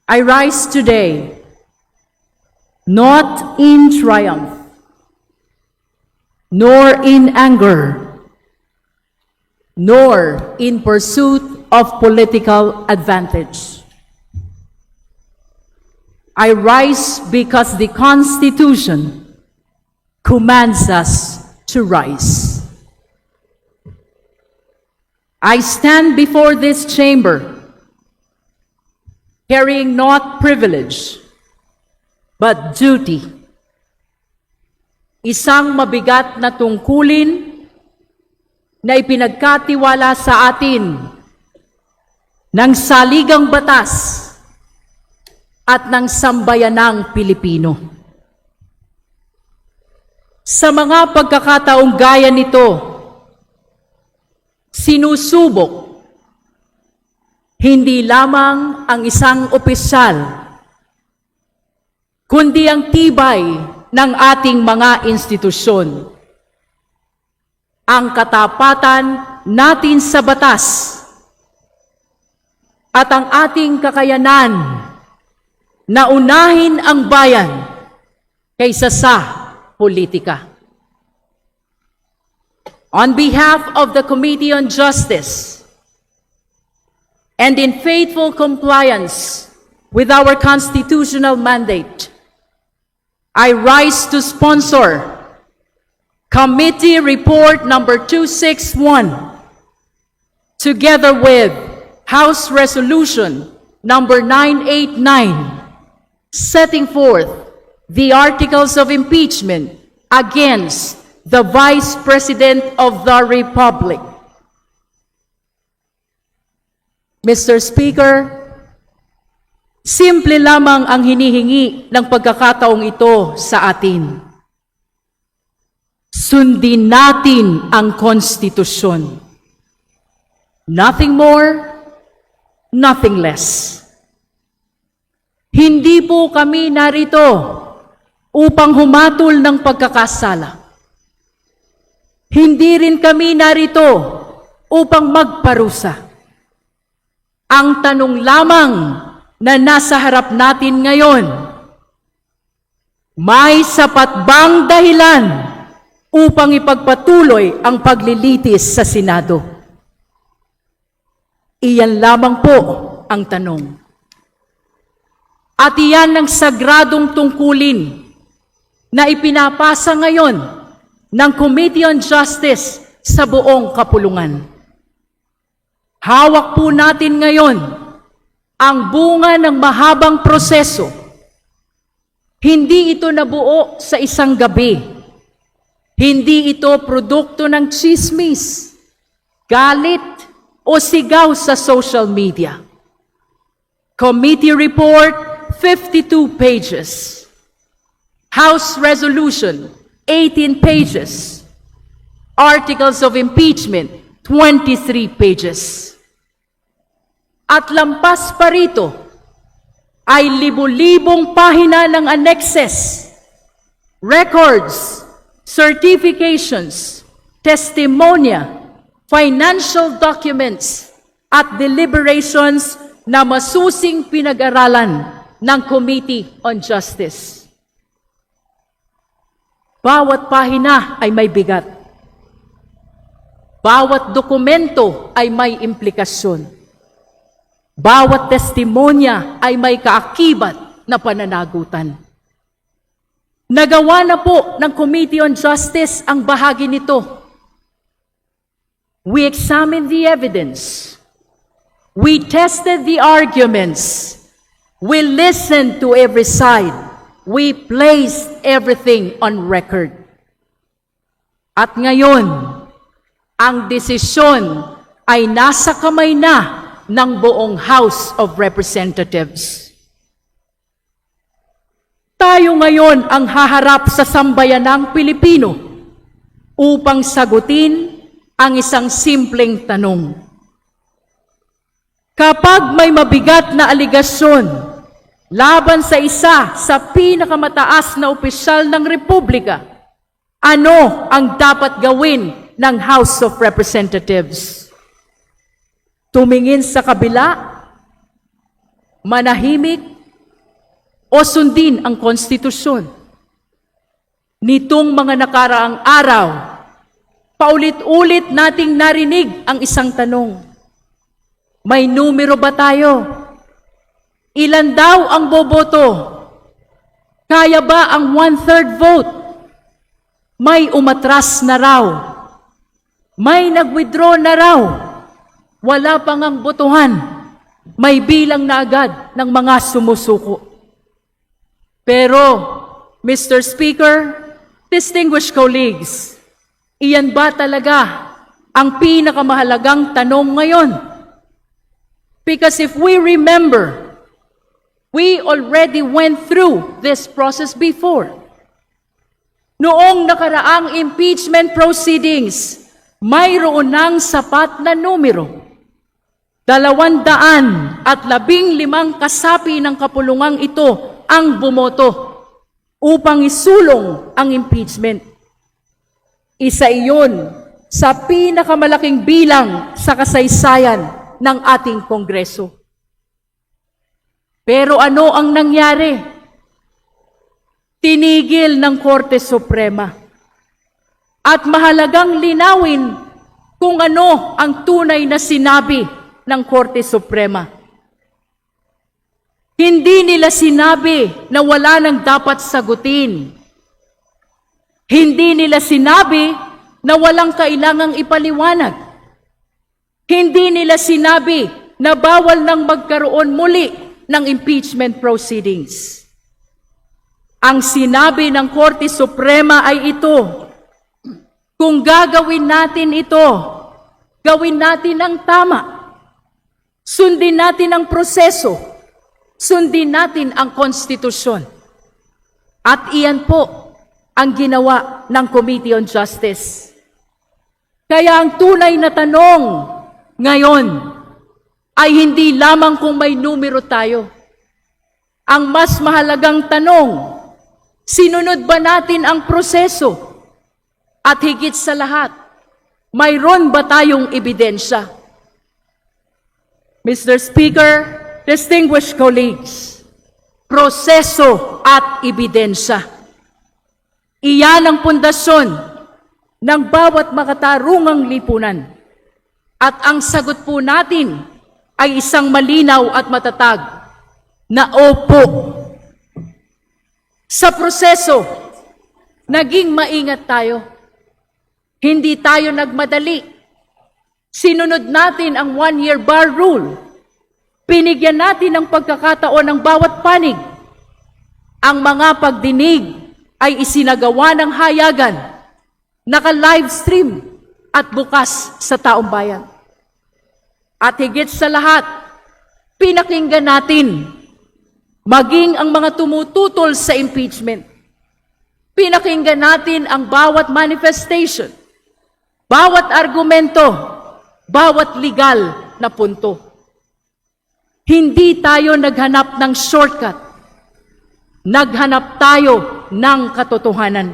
I rise today not in triumph, nor in anger, nor in pursuit of political advantage. I rise because the Constitution commands us to rise. I stand before this chamber carrying not privilege, but duty. Isang mabigat na tungkulin na ipinagkatiwala sa atin ng saligang batas at ng sambayanang Pilipino. Sa mga pagkakataong gaya nito, sinusubok hindi lamang ang isang opisyal, kundi ang tibay ng ating mga institusyon, ang katapatan natin sa batas, at ang ating kakayanan na unahin ang bayan kaysa sa politika. On behalf of the Committee on Justice, and in faithful compliance with our constitutional mandate, I rise to sponsor Committee Report number 261, together with House Resolution number 989, setting forth the articles of impeachment against the Vice President of the Republic. Mr. Speaker, simple lamang ang hinihingi ng pagkakataong ito sa atin. Sundin natin ang konstitusyon. Nothing more, nothing less. Hindi po kami narito upang humatol ng pagkakasala. Hindi rin kami narito upang magparusa. Ang tanong lamang na nasa harap natin ngayon, may sapat bang dahilan upang ipagpatuloy ang paglilitis sa Senado? Iyan lamang po ang tanong. At iyan ang sagradong tungkulin na ipinapasa ngayon ng Committee on Justice sa buong kapulungan. Hawak po natin ngayon ang bunga ng mahabang proseso. Hindi ito nabuo sa isang gabi. Hindi ito produkto ng chismis, galit, o sigaw sa social media. Committee Report, 52 pages. House Resolution, 18 pages. Articles of Impeachment, 23 pages. At lampas pa rito ay libu-libong pahina ng annexes, records, certifications, testimonya, financial documents, at deliberations na masusing pinag-aralan ng Committee on Justice. Bawat pahina ay may bigat. Bawat dokumento ay may implikasyon. Bawat testimonya ay may kaakibat na pananagutan. Nagawa na po ng Committee on Justice ang bahagi nito. We examined the evidence. We tested the arguments. We listened to every side. We placed everything on record. At ngayon, ang desisyon ay nasa kamay na ng buong House of Representatives. Tayo ngayon ang haharap sa sambayanang Pilipino upang sagutin ang isang simpleng tanong. Kapag may mabigat na aligasyon laban sa isa sa pinakamataas na opisyal ng Republika, ano ang dapat gawin ng House of Representatives? Tumingin sa kabila, manahimik, o sundin ang konstitusyon. Nitong mga nakaraang araw, paulit-ulit nating narinig ang isang tanong. May numero ba tayo? Ilan daw ang boboto? Kaya ba ang 1/3 vote? May umatras na raw. May nag-withdraw na raw. Wala pang ang botohan. May bilang na agad ng mga sumusuko. Pero, Mr. Speaker, distinguished colleagues, iyan ba talaga ang pinakamahalagang tanong ngayon? Because if we remember, we already went through this process before. Noong nakaraang impeachment proceedings, mayroon ng sapat na numero. 215 kasapi ng kapulungang ito ang bumoto upang isulong ang impeachment. Isa iyon sa pinakamalaking bilang sa kasaysayan ng ating Kongreso. Pero ano ang nangyari? Tinigil ng Korte Suprema. At mahalagang linawin kung ano ang tunay na sinabi ng Korte Suprema. Hindi nila sinabi na wala nang dapat sagutin. Hindi nila sinabi na walang kailangang ipaliwanag. Hindi nila sinabi na bawal nang magkaroon muli ng impeachment proceedings. Ang sinabi ng Korte Suprema ay ito: kung gagawin natin ito, gawin natin ang tama. Sundin natin ang proseso. Sundin natin ang konstitusyon. At iyan po ang ginawa ng Committee on Justice. Kaya ang tunay na tanong ngayon ay hindi lamang kung may numero tayo. Ang mas mahalagang tanong, sinunod ba natin ang proseso? At higit sa lahat, mayroon ba tayong ebidensya? Mr. Speaker, distinguished colleagues, proseso at ebidensya. Iyan ang pundasyon ng bawat makatarungang lipunan. At ang sagot po natin ay isang malinaw at matatag na opo. Sa proseso, naging maingat tayo. Hindi tayo nagmadali. Sinunod natin ang 1-year bar rule. Pinigyan natin ng pagkakataon ng bawat panig. Ang mga pagdinig ay isinagawa ng hayagan, naka-livestream at bukas sa taong bayan. At higit sa lahat, pinakinggan natin maging ang mga tumututol sa impeachment. Pinakinggan natin ang bawat manifestation, bawat argumento, bawat legal na punto. Hindi tayo naghanap ng shortcut. Naghanap tayo ng katotohanan.